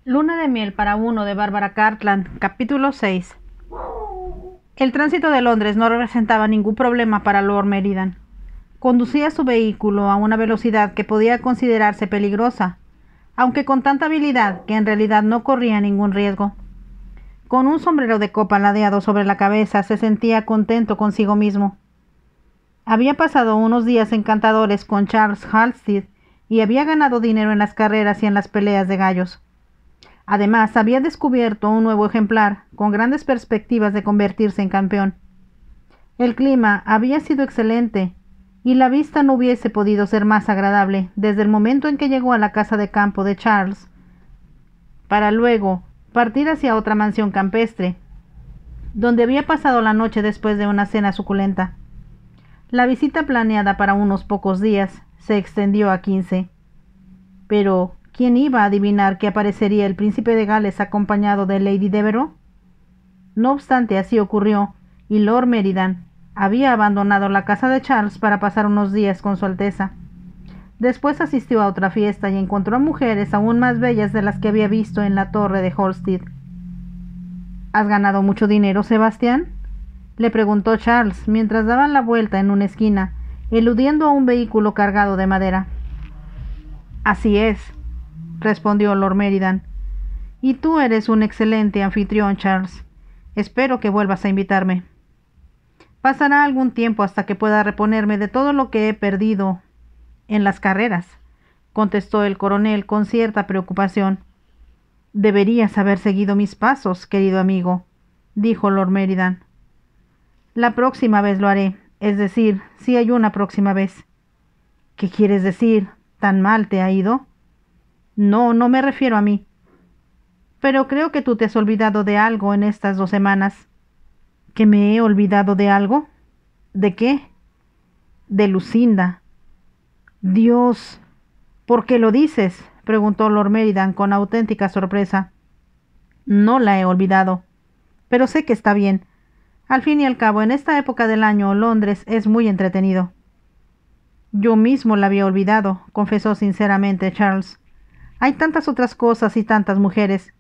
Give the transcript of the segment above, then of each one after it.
Luna de miel para uno de Bárbara Cartland, capítulo 6. El tránsito de Londres no representaba ningún problema para Lord Merridan. Conducía su vehículo a una velocidad que podía considerarse peligrosa, aunque con tanta habilidad que en realidad no corría ningún riesgo. Con un sombrero de copa ladeado sobre la cabeza se sentía contento consigo mismo. Había pasado unos días encantadores con Charles Halstead y había ganado dinero en las carreras y en las peleas de gallos. Además, había descubierto un nuevo ejemplar, con grandes perspectivas de convertirse en campeón. El clima había sido excelente, y la vista no hubiese podido ser más agradable desde el momento en que llegó a la casa de campo de Charles, para luego partir hacia otra mansión campestre, donde había pasado la noche después de una cena suculenta. La visita planeada para unos pocos días se extendió a 15. Pero ¿quién iba a adivinar que aparecería el príncipe de Gales acompañado de Lady Devereux? No obstante, así ocurrió, y Lord Merridan había abandonado la casa de Charles para pasar unos días con su Alteza. Después asistió a otra fiesta y encontró a mujeres aún más bellas de las que había visto en la torre de Halstead. ¿Has ganado mucho dinero, Sebastián?, le preguntó Charles mientras daban la vuelta en una esquina, eludiendo a un vehículo cargado de madera. Así es, respondió Lord Merridan. Y tú eres un excelente anfitrión, Charles. Espero que vuelvas a invitarme. Pasará algún tiempo hasta que pueda reponerme de todo lo que he perdido en las carreras, contestó el coronel con cierta preocupación. Deberías haber seguido mis pasos, querido amigo, dijo Lord Merridan. La próxima vez lo haré, es decir, si hay una próxima vez. ¿Qué quieres decir? ¿Tan mal te ha ido? No, no me refiero a mí. Pero creo que tú te has olvidado de algo en estas 2 semanas. ¿Que me he olvidado de algo? ¿De qué? De Lucinda. Dios, ¿por qué lo dices?, preguntó Lord Merridan con auténtica sorpresa. No la he olvidado, pero sé que está bien. Al fin y al cabo, en esta época del año, Londres es muy entretenido. Yo mismo la había olvidado, confesó sinceramente Charles. Hay tantas otras cosas y tantas mujeres.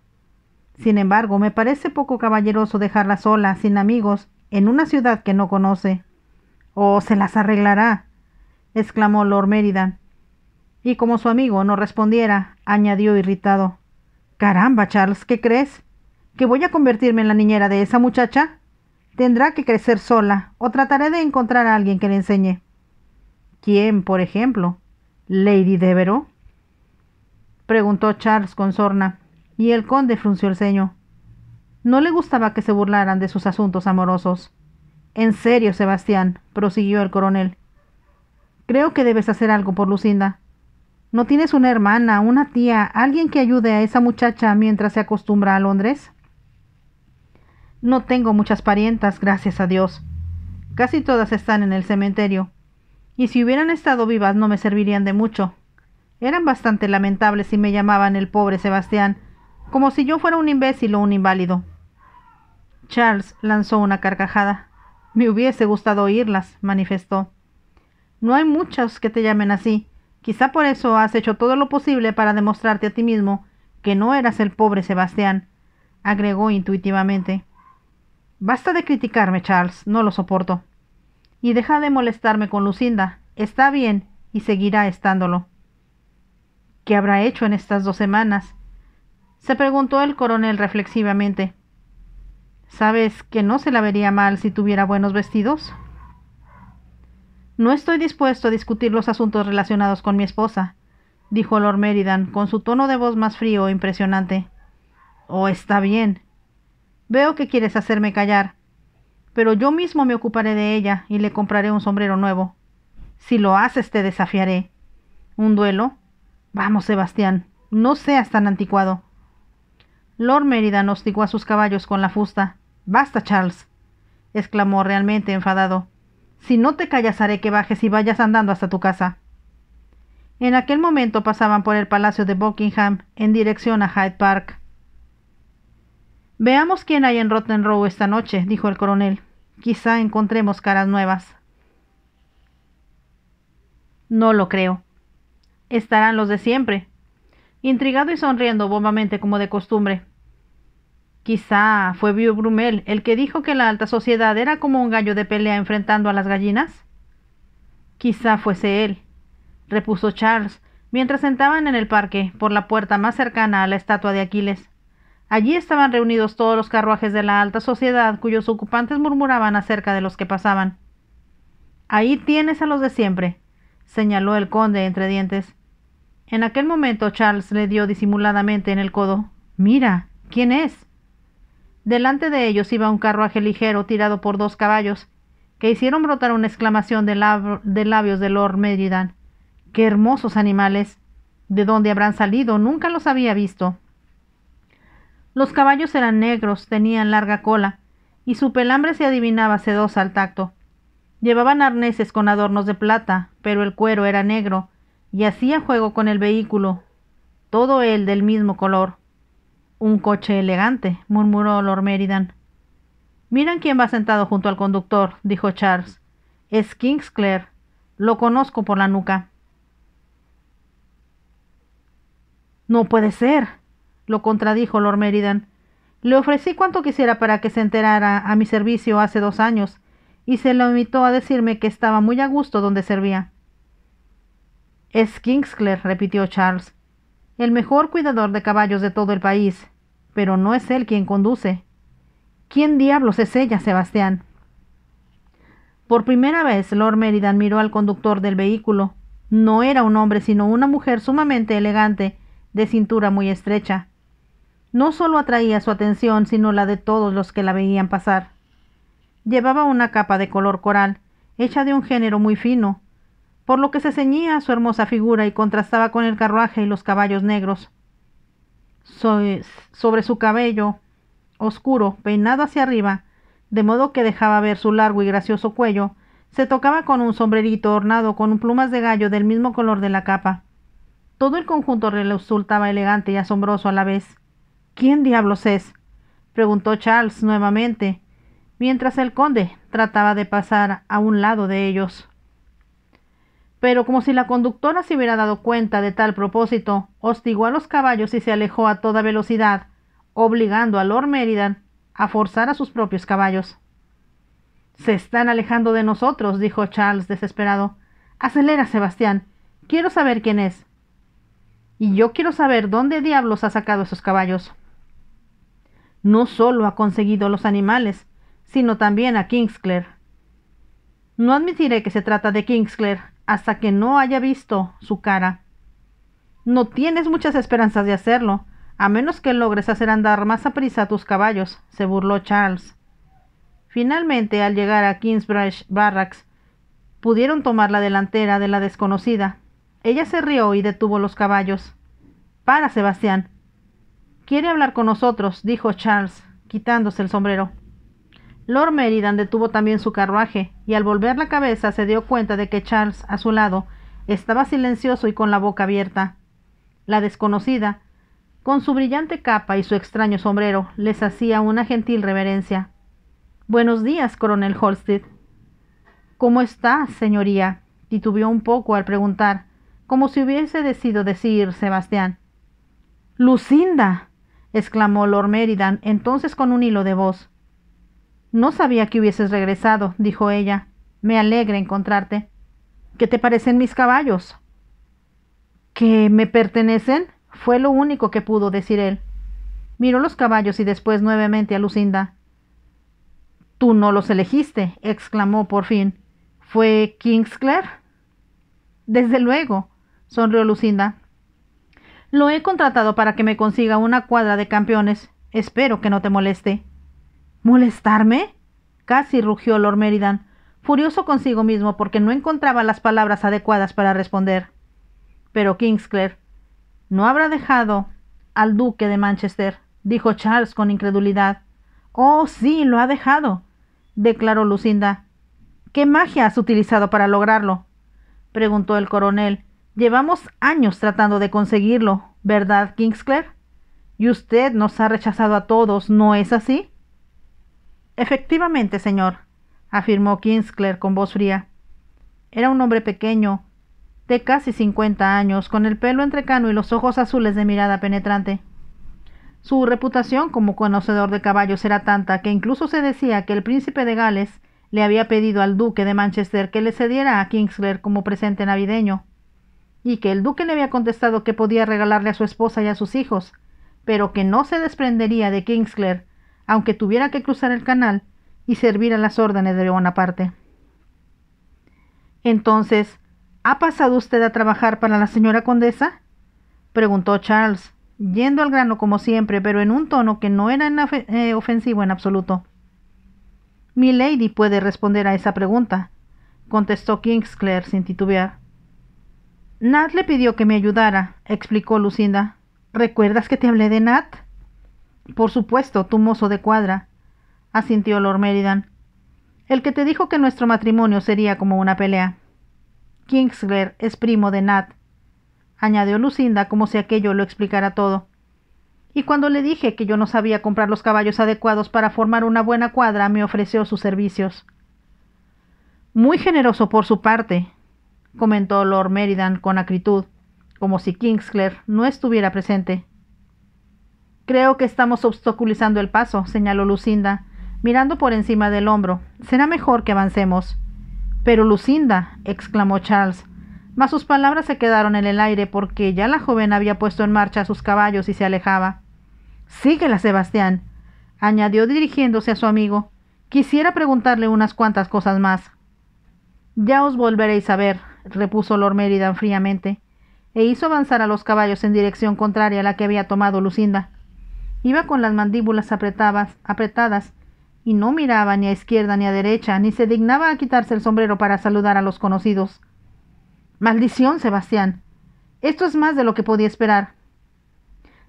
Sin embargo, me parece poco caballeroso dejarla sola, sin amigos, en una ciudad que no conoce. Oh, se las arreglará, exclamó Lord Merridan. Y como su amigo no respondiera, añadió irritado. Caramba, Charles, ¿qué crees? ¿Que voy a convertirme en la niñera de esa muchacha? Tendrá que crecer sola, o trataré de encontrar a alguien que le enseñe. ¿Quién, por ejemplo? ¿Lady Devereux?, preguntó Charles con sorna, y el conde frunció el ceño. No le gustaba que se burlaran de sus asuntos amorosos. En serio, Sebastián, prosiguió el coronel. Creo que debes hacer algo por Lucinda. ¿No tienes una hermana, una tía, alguien que ayude a esa muchacha mientras se acostumbra a Londres? No tengo muchas parientas, gracias a Dios. Casi todas están en el cementerio, y si hubieran estado vivas no me servirían de mucho. Eran bastante lamentables y me llamaban el pobre Sebastián, como si yo fuera un imbécil o un inválido. Charles lanzó una carcajada. Me hubiese gustado oírlas, manifestó. No hay muchos que te llamen así. Quizá por eso has hecho todo lo posible para demostrarte a ti mismo que no eras el pobre Sebastián, agregó intuitivamente. Basta de criticarme, Charles, no lo soporto. Y deja de molestarme con Lucinda. Está bien y seguirá estándolo. ¿Qué habrá hecho en estas 2 semanas?, se preguntó el coronel reflexivamente. ¿Sabes que no se la vería mal si tuviera buenos vestidos? No estoy dispuesto a discutir los asuntos relacionados con mi esposa, dijo Lord Merridan con su tono de voz más frío e impresionante. Oh, está bien. Veo que quieres hacerme callar, pero yo mismo me ocuparé de ella y le compraré un sombrero nuevo. Si lo haces te desafiaré. ¿Un duelo? Vamos, Sebastián, no seas tan anticuado. Lord Merridan hostigó a sus caballos con la fusta. Basta, Charles, exclamó realmente enfadado. Si no te callas haré que bajes y vayas andando hasta tu casa. En aquel momento pasaban por el palacio de Buckingham en dirección a Hyde Park. Veamos quién hay en Rotten Row esta noche, dijo el coronel. Quizá encontremos caras nuevas. No lo creo. Estarán los de siempre. intrigado y sonriendo bobamente como de costumbre. Quizá fue Vieux Brummel el que dijo que la alta sociedad era como un gallo de pelea enfrentando a las gallinas. Quizá fuese él, repuso Charles, mientras sentaban en el parque, por la puerta más cercana a la estatua de Aquiles. Allí estaban reunidos todos los carruajes de la alta sociedad, cuyos ocupantes murmuraban acerca de los que pasaban. Ahí tienes a los de siempre, señaló el conde entre dientes. En aquel momento Charles le dio disimuladamente en el codo. Mira, ¿quién es? Delante de ellos iba un carruaje ligero tirado por 2 caballos, que hicieron brotar una exclamación de labios de Lord Meridan. ¡Qué hermosos animales! ¿De dónde habrán salido? Nunca los había visto. Los caballos eran negros, tenían larga cola, y su pelambre se adivinaba sedosa al tacto. Llevaban arneses con adornos de plata, pero el cuero era negro, y hacía juego con el vehículo, todo él del mismo color. Un coche elegante, murmuró Lord Meridan. Miran quién va sentado junto al conductor, dijo Charles. Es Kingsclere. Lo conozco por la nuca. No puede ser, lo contradijo Lord Meridan. Le ofrecí cuanto quisiera para que se enterara a mi servicio hace 2 años, y se lo limitó a decirme que estaba muy a gusto donde servía. Es Kingsclere, repitió Charles, el mejor cuidador de caballos de todo el país, pero no es él quien conduce. ¿Quién diablos es ella, Sebastián? Por primera vez Lord Meridan miró al conductor del vehículo. No era un hombre, sino una mujer sumamente elegante, de cintura muy estrecha. No solo atraía su atención, sino la de todos los que la veían pasar. Llevaba una capa de color coral, hecha de un género muy fino, por lo que se ceñía a su hermosa figura y contrastaba con el carruaje y los caballos negros. Sobre su cabello oscuro, peinado hacia arriba, de modo que dejaba ver su largo y gracioso cuello, se tocaba con un sombrerito ornado con plumas de gallo del mismo color de la capa. Todo el conjunto resultaba elegante y asombroso a la vez. ¿Quién diablos es?, preguntó Charles nuevamente, mientras el conde trataba de pasar a un lado de ellos. Pero como si la conductora se hubiera dado cuenta de tal propósito, hostigó a los caballos y se alejó a toda velocidad, obligando a Lord Meridan a forzar a sus propios caballos. Se están alejando de nosotros, dijo Charles desesperado. Acelera, Sebastián. Quiero saber quién es. Y yo quiero saber dónde diablos ha sacado esos caballos. No solo ha conseguido los animales, sino también a Kingsclere. No admitiré que se trata de Kingsclere hasta que no haya visto su cara. No tienes muchas esperanzas de hacerlo, a menos que logres hacer andar más aprisa a tus caballos, se burló Charles. Finalmente, al llegar a Kingsbridge Barracks, pudieron tomar la delantera de la desconocida. Ella se rió y detuvo los caballos. «Para, Sebastián». «Quiere hablar con nosotros», dijo Charles, quitándose el sombrero. Lord Meridan detuvo también su carruaje, y al volver la cabeza se dio cuenta de que Charles, a su lado, estaba silencioso y con la boca abierta. La desconocida, con su brillante capa y su extraño sombrero, les hacía una gentil reverencia. «Buenos días, coronel Halstead». «¿Cómo está, señoría?», titubeó un poco al preguntar, como si hubiese decidido decir Sebastián. «¡Lucinda!», exclamó Lord Meridan, entonces con un hilo de voz. «No sabía que hubieses regresado», dijo ella. «Me alegra encontrarte». «¿Qué te parecen mis caballos?». «¿Que me pertenecen?», fue lo único que pudo decir él. Miró los caballos y después nuevamente a Lucinda. «Tú no los elegiste», exclamó por fin. «¿Fue Kingsclere?» «Desde luego», sonrió Lucinda. «Lo he contratado para que me consiga una cuadra de campeones. Espero que no te moleste». «¿Molestarme?», casi rugió Lord Meridan, furioso consigo mismo porque no encontraba las palabras adecuadas para responder. Pero Kingsclere no habrá dejado al duque de Manchester, dijo Charles con incredulidad. «Oh, sí, lo ha dejado», declaró Lucinda. «¿Qué magia has utilizado para lograrlo?», preguntó el coronel. «Llevamos años tratando de conseguirlo, ¿verdad, Kingsclere? Y usted nos ha rechazado a todos, ¿no es así?» «Efectivamente, señor», afirmó Kingsclere con voz fría. Era un hombre pequeño, de casi 50 años, con el pelo entrecano y los ojos azules de mirada penetrante. Su reputación como conocedor de caballos era tanta que incluso se decía que el príncipe de Gales le había pedido al duque de Manchester que le cediera a Kingsclere como presente navideño, y que el duque le había contestado que podía regalarle a su esposa y a sus hijos, pero que no se desprendería de Kingsclere, aunque tuviera que cruzar el canal y servir a las órdenes de Bonaparte. Entonces, ¿ha pasado usted a trabajar para la señora condesa?, preguntó Charles, yendo al grano como siempre, pero en un tono que no era ofensivo en absoluto. «Milady puede responder a esa pregunta», contestó Kingsclere sin titubear. «Nat le pidió que me ayudara», explicó Lucinda. «¿Recuerdas que te hablé de Nat?» «Por supuesto, tu mozo de cuadra», asintió Lord Meridan. «El que te dijo que nuestro matrimonio sería como una pelea. Kingsclere es primo de Nat», añadió Lucinda como si aquello lo explicara todo. «Y cuando le dije que yo no sabía comprar los caballos adecuados para formar una buena cuadra, me ofreció sus servicios». «Muy generoso por su parte», comentó Lord Meridan con acritud, como si Kingsclere no estuviera presente. «Creo que estamos obstaculizando el paso», señaló Lucinda, mirando por encima del hombro. «Será mejor que avancemos». «Pero Lucinda», exclamó Charles, mas sus palabras se quedaron en el aire porque ya la joven había puesto en marcha sus caballos y se alejaba. «Síguela, Sebastián», añadió dirigiéndose a su amigo. «Quisiera preguntarle unas cuantas cosas más». «Ya os volveréis a ver», repuso Lord Meridan fríamente, e hizo avanzar a los caballos en dirección contraria a la que había tomado Lucinda. Iba con las mandíbulas apretadas, y no miraba ni a izquierda ni a derecha, ni se dignaba a quitarse el sombrero para saludar a los conocidos. «Maldición, Sebastián. Esto es más de lo que podía esperar.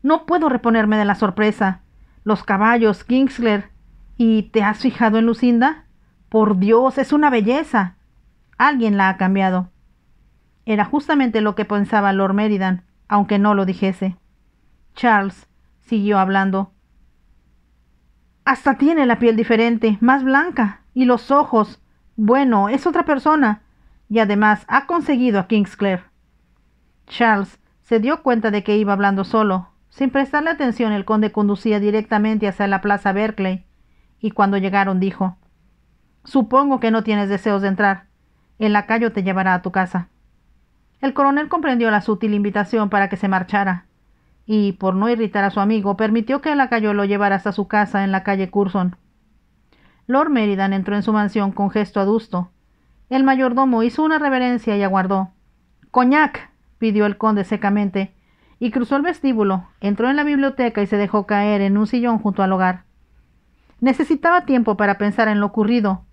No puedo reponerme de la sorpresa. Los caballos, Kingsclere. ¿Y te has fijado en Lucinda? Por Dios, es una belleza. Alguien la ha cambiado». Era justamente lo que pensaba Lord Meridan, aunque no lo dijese. Charles siguió hablando. «Hasta tiene la piel diferente, más blanca, y los ojos. Bueno, es otra persona. Y además ha conseguido a Kingsclere». Charles se dio cuenta de que iba hablando solo. Sin prestarle atención, el conde conducía directamente hacia la plaza Berkeley, y cuando llegaron dijo: «Supongo que no tienes deseos de entrar. El lacayo te llevará a tu casa». El coronel comprendió la sutil invitación para que se marchara, y, por no irritar a su amigo, permitió que el lacayo lo llevara hasta su casa en la calle Curzon. Lord Meridan entró en su mansión con gesto adusto. El mayordomo hizo una reverencia y aguardó. «¡Coñac!», pidió el conde secamente, y cruzó el vestíbulo, entró en la biblioteca y se dejó caer en un sillón junto al hogar. Necesitaba tiempo para pensar en lo ocurrido,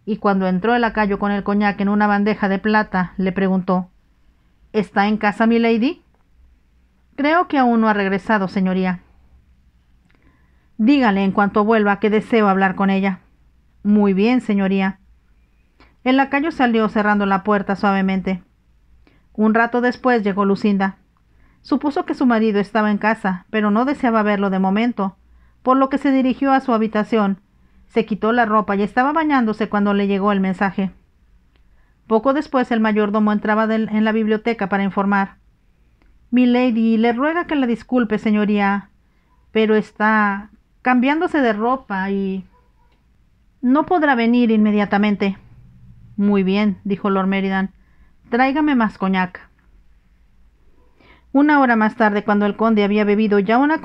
y cuando entró el lacayo con el coñac en una bandeja de plata, le preguntó: «¿Está en casa, milady?» «Creo que aún no ha regresado, señoría». «Dígale en cuanto vuelva que deseo hablar con ella». «Muy bien, señoría». El lacayo salió cerrando la puerta suavemente. Un rato después llegó Lucinda. Supuso que su marido estaba en casa, pero no deseaba verlo de momento, por lo que se dirigió a su habitación, se quitó la ropa y estaba bañándose cuando le llegó el mensaje. Poco después el mayordomo entraba en la biblioteca para informar. «Milady le ruega que la disculpe, señoría, pero está cambiándose de ropa y no podrá venir inmediatamente». «Muy bien», dijo Lord Meridan. «Tráigame más coñac». Una hora más tarde, cuando el conde había bebido ya una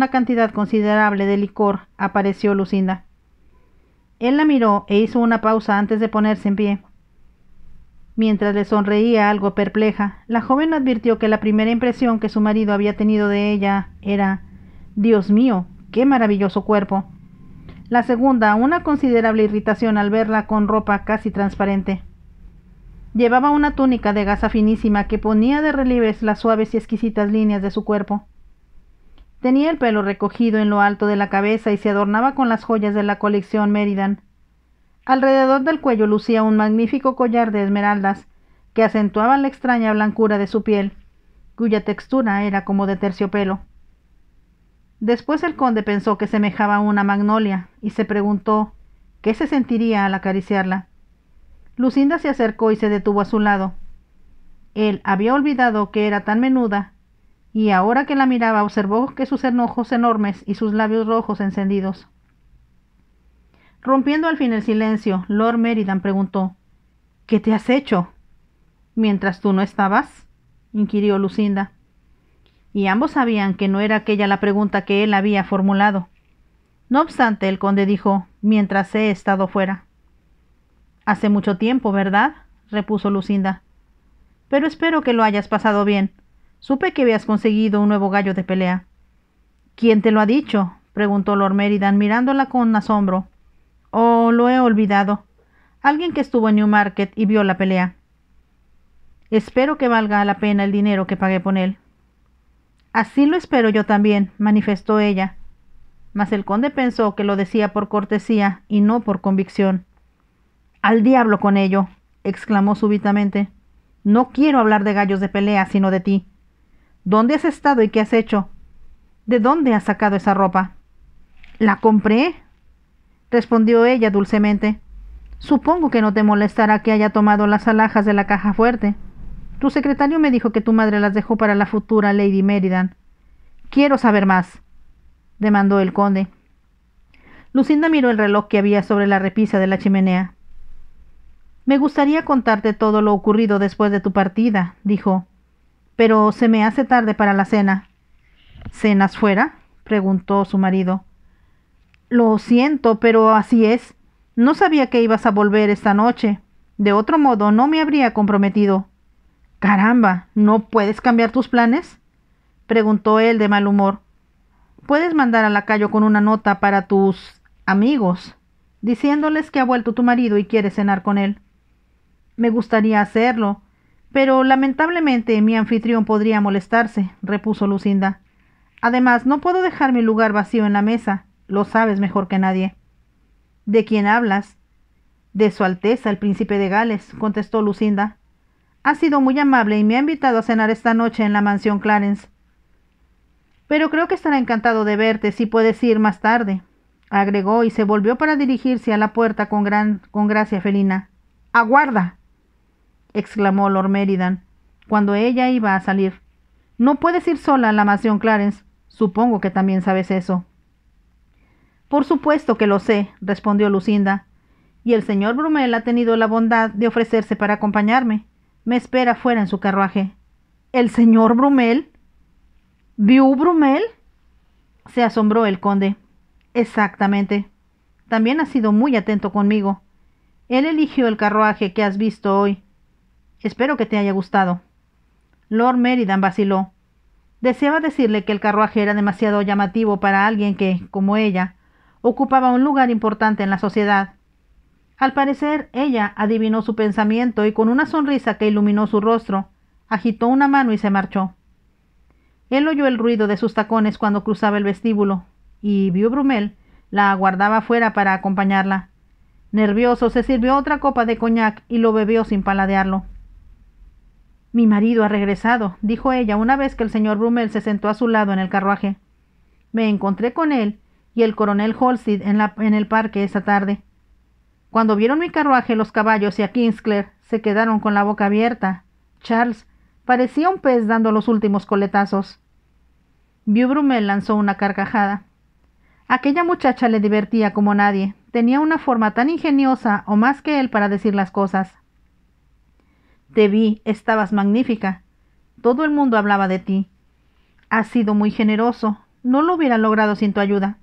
cantidad considerable de licor, apareció Lucinda. Él la miró e hizo una pausa antes de ponerse en pie. Mientras le sonreía algo perpleja, la joven advirtió que la primera impresión que su marido había tenido de ella era: «Dios mío, qué maravilloso cuerpo». La segunda, una considerable irritación al verla con ropa casi transparente. Llevaba una túnica de gasa finísima que ponía de relieve las suaves y exquisitas líneas de su cuerpo. Tenía el pelo recogido en lo alto de la cabeza y se adornaba con las joyas de la colección Meridan. Alrededor del cuello lucía un magnífico collar de esmeraldas que acentuaban la extraña blancura de su piel, cuya textura era como de terciopelo. Después el conde pensó que semejaba a una magnolia y se preguntó qué se sentiría al acariciarla. Lucinda se acercó y se detuvo a su lado. Él había olvidado que era tan menuda, y ahora que la miraba observó que sus ojos enormes y sus labios rojos encendidos. Rompiendo al fin el silencio, Lord Meridan preguntó: ¿Qué te has hecho? ¿Mientras tú no estabas?, inquirió Lucinda. Y ambos sabían que no era aquella la pregunta que él había formulado. No obstante, el conde dijo: mientras he estado fuera. Hace mucho tiempo, ¿verdad?, repuso Lucinda. Pero espero que lo hayas pasado bien. Supe que habías conseguido un nuevo gallo de pelea. ¿Quién te lo ha dicho?, preguntó Lord Meridan mirándola con asombro. Oh, lo he olvidado. Alguien que estuvo en Newmarket y vio la pelea. Espero que valga la pena el dinero que pagué por él. Así lo espero yo también, manifestó ella. Mas el conde pensó que lo decía por cortesía y no por convicción. Al diablo con ello, exclamó súbitamente. No quiero hablar de gallos de pelea, sino de ti. ¿Dónde has estado y qué has hecho? ¿De dónde has sacado esa ropa? La compré, respondió ella dulcemente. Supongo que no te molestará que haya tomado las alhajas de la caja fuerte. Tu secretario me dijo que tu madre las dejó para la futura Lady Meridan. Quiero saber más, demandó el conde. Lucinda miró el reloj que había sobre la repisa de la chimenea. Me gustaría contarte todo lo ocurrido después de tu partida, dijo, pero se me hace tarde para la cena. ¿Cenas fuera?, preguntó su marido. Lo siento, pero así es. No sabía que ibas a volver esta noche. De otro modo no me habría comprometido. Caramba, ¿no puedes cambiar tus planes?, preguntó él de mal humor. Puedes mandar a lacayo con una nota para tus amigos, diciéndoles que ha vuelto tu marido y quieres cenar con él. Me gustaría hacerlo, pero lamentablemente mi anfitrión podría molestarse, repuso Lucinda. Además, no puedo dejar mi lugar vacío en la mesa, lo sabes mejor que nadie. ¿De quién hablas? De Su Alteza, el príncipe de Gales, contestó Lucinda. Ha sido muy amable y me ha invitado a cenar esta noche en la mansión Clarence. Pero creo que estará encantado de verte si puedes ir más tarde, agregó y se volvió para dirigirse a la puerta con gracia felina. ¡Aguarda!, exclamó Lord Meridan, cuando ella iba a salir. No puedes ir sola a la mansión Clarence. Supongo que también sabes eso. Por supuesto que lo sé, respondió Lucinda, y el señor Brumel ha tenido la bondad de ofrecerse para acompañarme. Me espera fuera en su carruaje. ¿El señor Brumel? ¿Viu Brumel?, se asombró el conde. Exactamente. También ha sido muy atento conmigo. Él eligió el carruaje que has visto hoy. Espero que te haya gustado. Lord Meridan vaciló. Deseaba decirle que el carruaje era demasiado llamativo para alguien que, como ella, ocupaba un lugar importante en la sociedad. Al parecer, ella adivinó su pensamiento y con una sonrisa que iluminó su rostro, agitó una mano y se marchó. Él oyó el ruido de sus tacones cuando cruzaba el vestíbulo, y Viu Brumel la aguardaba fuera para acompañarla. Nervioso, se sirvió otra copa de coñac y lo bebió sin paladearlo. Mi marido ha regresado, dijo ella una vez que el señor Brumel se sentó a su lado en el carruaje. Me encontré con él y el coronel Holstead en el parque esa tarde. Cuando vieron mi carruaje, los caballos y a Kingsclere se quedaron con la boca abierta. Charles parecía un pez dando los últimos coletazos. Viu Brumel lanzó una carcajada. Aquella muchacha le divertía como nadie. Tenía una forma tan ingeniosa o más que él para decir las cosas. Te vi, estabas magnífica. Todo el mundo hablaba de ti. Has sido muy generoso. No lo hubiera logrado sin tu ayuda.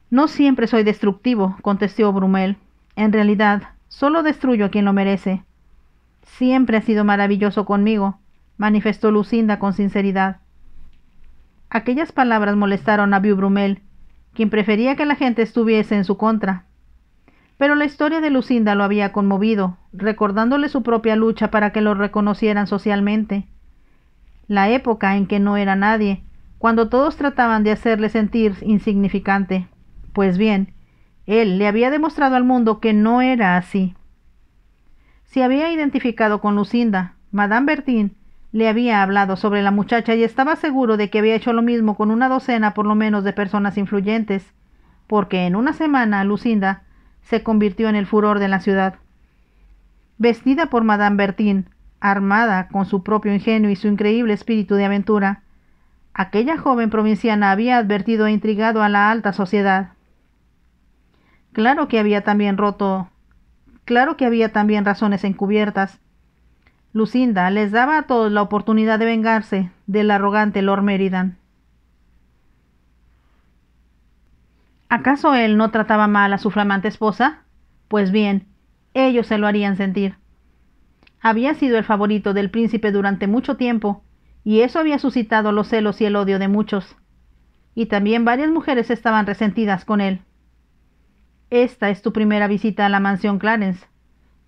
No siempre soy destructivo, contestó Brumel. En realidad, solo destruyo a quien lo merece. Siempre has sido maravilloso conmigo, manifestó Lucinda con sinceridad. Aquellas palabras molestaron a Viu Brumel, quien prefería que la gente estuviese en su contra. Pero la historia de Lucinda lo había conmovido, recordándole su propia lucha para que lo reconocieran socialmente. La época en que no era nadie, cuando todos trataban de hacerle sentir insignificante. Pues bien, él le había demostrado al mundo que no era así. Se había identificado con Lucinda. Madame Bertin le había hablado sobre la muchacha y estaba seguro de que había hecho lo mismo con una docena por lo menos de personas influyentes, porque en una semana Lucinda se convirtió en el furor de la ciudad. Vestida por Madame Bertin, armada con su propio ingenio y su increíble espíritu de aventura, aquella joven provinciana había advertido e intrigado a la alta sociedad. Claro que había también razones encubiertas. Lucinda les daba a todos la oportunidad de vengarse del arrogante Lord Meridan. ¿Acaso él no trataba mal a su flamante esposa? Pues bien, ellos se lo harían sentir. Había sido el favorito del príncipe durante mucho tiempo, y eso había suscitado los celos y el odio de muchos. Y también varias mujeres estaban resentidas con él. «Esta es tu primera visita a la mansión Clarence»,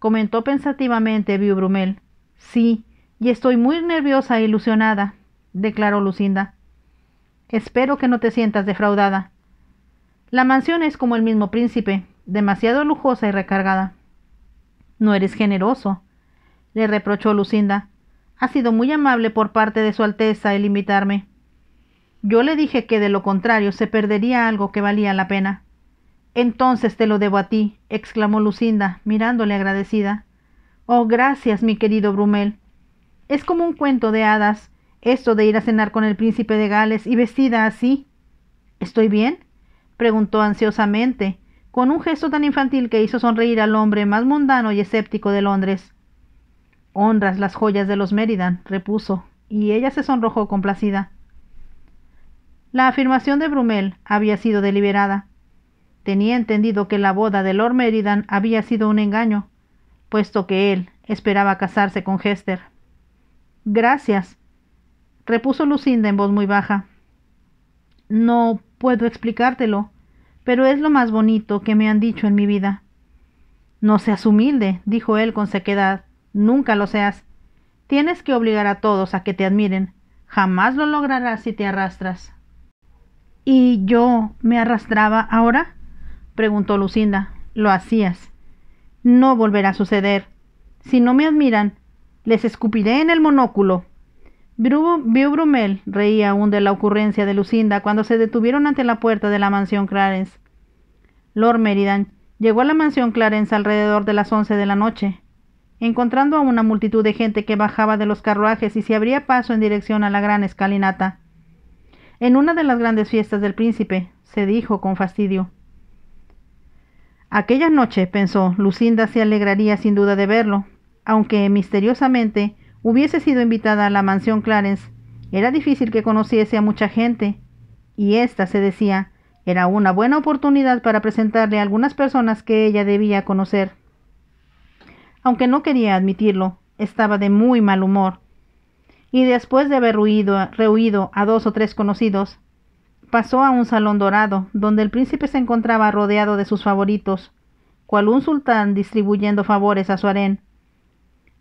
comentó pensativamente Beau Brummel. «Sí, y estoy muy nerviosa e ilusionada», declaró Lucinda. «Espero que no te sientas defraudada. La mansión es como el mismo príncipe, demasiado lujosa y recargada». «No eres generoso», le reprochó Lucinda. «Ha sido muy amable por parte de Su Alteza el invitarme. Yo le dije que de lo contrario se perdería algo que valía la pena». «Entonces te lo debo a ti», exclamó Lucinda, mirándole agradecida. «Oh, gracias, mi querido Brummel. Es como un cuento de hadas, esto de ir a cenar con el príncipe de Gales y vestida así». «¿Estoy bien?», preguntó ansiosamente, con un gesto tan infantil que hizo sonreír al hombre más mundano y escéptico de Londres. «Honras las joyas de los Meridan», repuso, y ella se sonrojó complacida. La afirmación de Brummel había sido deliberada. Tenía entendido que la boda de Lord Meridan había sido un engaño, puesto que él esperaba casarse con Hester. «Gracias», repuso Lucinda en voz muy baja. «No puedo explicártelo, pero es lo más bonito que me han dicho en mi vida». «No seas humilde», dijo él con sequedad. «Nunca lo seas. Tienes que obligar a todos a que te admiren. Jamás lo lograrás si te arrastras». «¿Y yo me arrastraba ahora?», preguntó Lucinda. «Lo hacías. No volverá a suceder. Si no me admiran, les escupiré en el monóculo». Beau Brummel reía aún de la ocurrencia de Lucinda cuando se detuvieron ante la puerta de la mansión Clarence. Lord Meridan llegó a la mansión Clarence alrededor de las 11 de la noche, encontrando a una multitud de gente que bajaba de los carruajes y se abría paso en dirección a la gran escalinata. «En una de las grandes fiestas del príncipe», se dijo con fastidio. Aquella noche, pensó, Lucinda se alegraría sin duda de verlo, aunque misteriosamente hubiese sido invitada a la mansión Clarence. Era difícil que conociese a mucha gente, y esta, se decía, era una buena oportunidad para presentarle a algunas personas que ella debía conocer. Aunque no quería admitirlo, estaba de muy mal humor, y después de haber rehuido a 2 o 3 conocidos, pasó a un salón dorado, donde el príncipe se encontraba rodeado de sus favoritos, cual un sultán distribuyendo favores a su harén.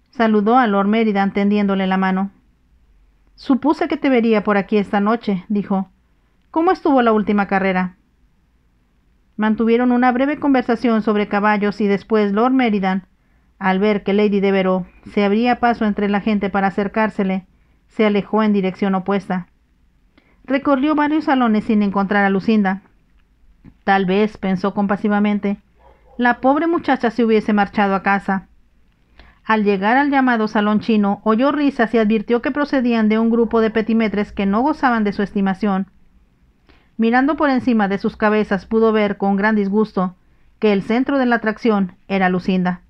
Saludó a Lord Meridan tendiéndole la mano. «Supuse que te vería por aquí esta noche», dijo. «¿Cómo estuvo la última carrera?». Mantuvieron una breve conversación sobre caballos y después Lord Meridan, al ver que Lady Devereux se abría paso entre la gente para acercársele, se alejó en dirección opuesta. Recorrió varios salones sin encontrar a Lucinda. Tal vez, pensó compasivamente, la pobre muchacha se hubiese marchado a casa. Al llegar al llamado salón chino, oyó risas y advirtió que procedían de un grupo de petimetres que no gozaban de su estimación. Mirando por encima de sus cabezas, pudo ver con gran disgusto que el centro de la atracción era Lucinda.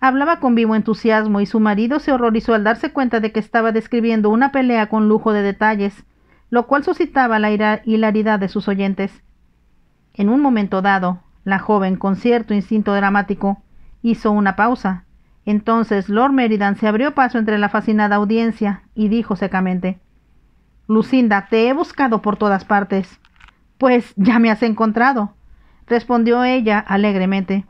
Hablaba con vivo entusiasmo y su marido se horrorizó al darse cuenta de que estaba describiendo una pelea con lujo de detalles, lo cual suscitaba la hilaridad de sus oyentes. En un momento dado, la joven, con cierto instinto dramático, hizo una pausa. Entonces Lord Meridan se abrió paso entre la fascinada audiencia y dijo secamente: «Lucinda, te he buscado por todas partes». «Pues ya me has encontrado», respondió ella alegremente.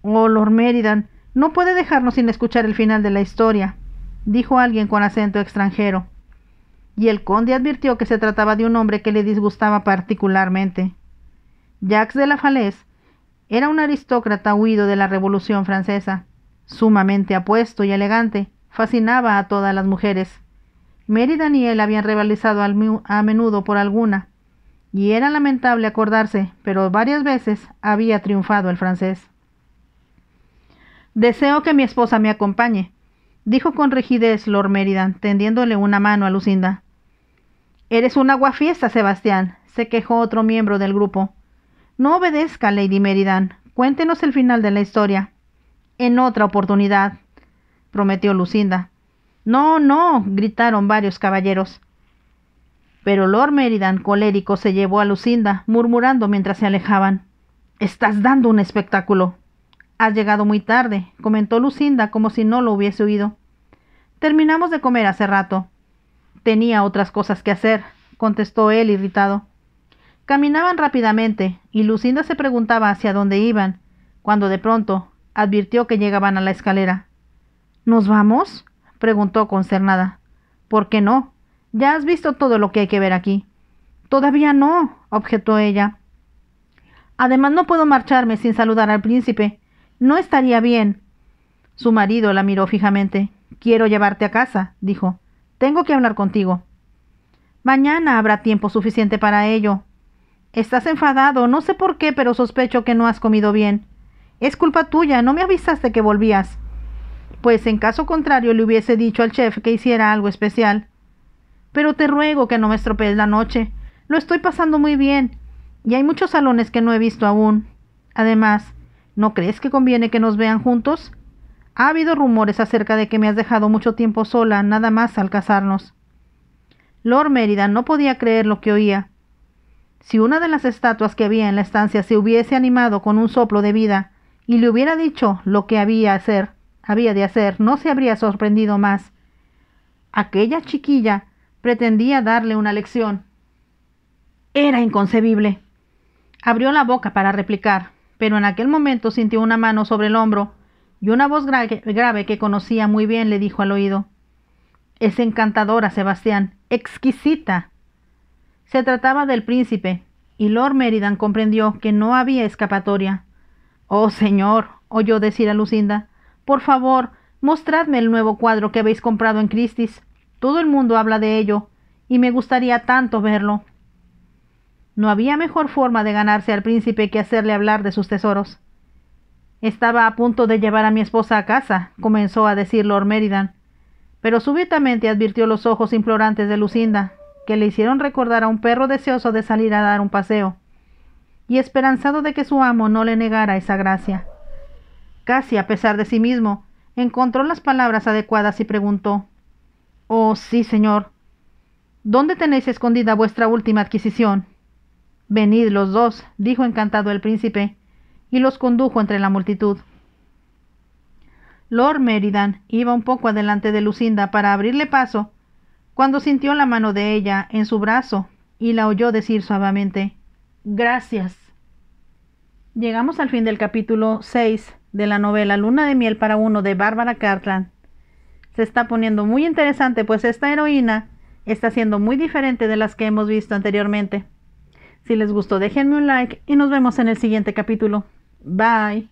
«Oh, Lord Meridan, no puede dejarnos sin escuchar el final de la historia», dijo alguien con acento extranjero. Y el conde advirtió que se trataba de un hombre que le disgustaba particularmente. Jacques de la Falaise era un aristócrata huido de la Revolución Francesa, sumamente apuesto y elegante, fascinaba a todas las mujeres. Meridan y él habían rivalizado a menudo por alguna, y era lamentable acordarse, pero varias veces había triunfado el francés. Deseo que mi esposa me acompañe, dijo con rigidez Lord Meridan, tendiéndole una mano a Lucinda. Eres un aguafiestas, Sebastián, se quejó otro miembro del grupo. No obedezca, Lady Meridan. Cuéntenos el final de la historia. En otra oportunidad, prometió Lucinda. No, no, gritaron varios caballeros. Pero Lord Meridan, colérico, se llevó a Lucinda, murmurando mientras se alejaban. Estás dando un espectáculo. Has llegado muy tarde, comentó Lucinda como si no lo hubiese oído. Terminamos de comer hace rato. Tenía otras cosas que hacer, contestó él irritado. Caminaban rápidamente, y Lucinda se preguntaba hacia dónde iban, cuando de pronto advirtió que llegaban a la escalera. ¿Nos vamos?, preguntó consternada. ¿Por qué no? Ya has visto todo lo que hay que ver aquí. Todavía no, objetó ella. Además no puedo marcharme sin saludar al príncipe. No estaría bien. Su marido la miró fijamente. Quiero llevarte a casa, dijo. Tengo que hablar contigo. Mañana habrá tiempo suficiente para ello. Estás enfadado, no sé por qué, pero sospecho que no has comido bien. Es culpa tuya, no me avisaste que volvías. Pues en caso contrario le hubiese dicho al chef que hiciera algo especial. Pero te ruego que no me estropees la noche. Lo estoy pasando muy bien, y hay muchos salones que no he visto aún. Además, ¿no crees que conviene que nos vean juntos? Ha habido rumores acerca de que me has dejado mucho tiempo sola, nada más al casarnos. Lord Meridan no podía creer lo que oía. Si una de las estatuas que había en la estancia se hubiese animado con un soplo de vida y le hubiera dicho lo que había de hacer, no se habría sorprendido más. Aquella chiquilla pretendía darle una lección. Era inconcebible. Abrió la boca para replicar, pero en aquel momento sintió una mano sobre el hombro y una voz grave que conocía muy bien le dijo al oído: «Es encantadora, Sebastián, exquisita». Se trataba del príncipe, y Lord Meridan comprendió que no había escapatoria. «Oh, señor», oyó decir a Lucinda, «por favor, mostradme el nuevo cuadro que habéis comprado en Christie's. Todo el mundo habla de ello, y me gustaría tanto verlo». No había mejor forma de ganarse al príncipe que hacerle hablar de sus tesoros. «Estaba a punto de llevar a mi esposa a casa», comenzó a decir Lord Meridan, pero súbitamente advirtió los ojos implorantes de Lucinda, que le hicieron recordar a un perro deseoso de salir a dar un paseo, y esperanzado de que su amo no le negara esa gracia. Casi a pesar de sí mismo, encontró las palabras adecuadas y preguntó: «Oh, sí, señor. ¿Dónde tenéis escondida vuestra última adquisición?» «Venid los dos», dijo encantado el príncipe, y los condujo entre la multitud. Lord Meridan iba un poco adelante de Lucinda para abrirle paso, cuando sintió la mano de ella en su brazo y la oyó decir suavemente: «Gracias». Llegamos al fin del capítulo 6 de la novela Luna de miel para uno de Bárbara Cartland. Se está poniendo muy interesante, pues esta heroína está siendo muy diferente de las que hemos visto anteriormente. Si les gustó, déjenme un like y nos vemos en el siguiente capítulo. Bye.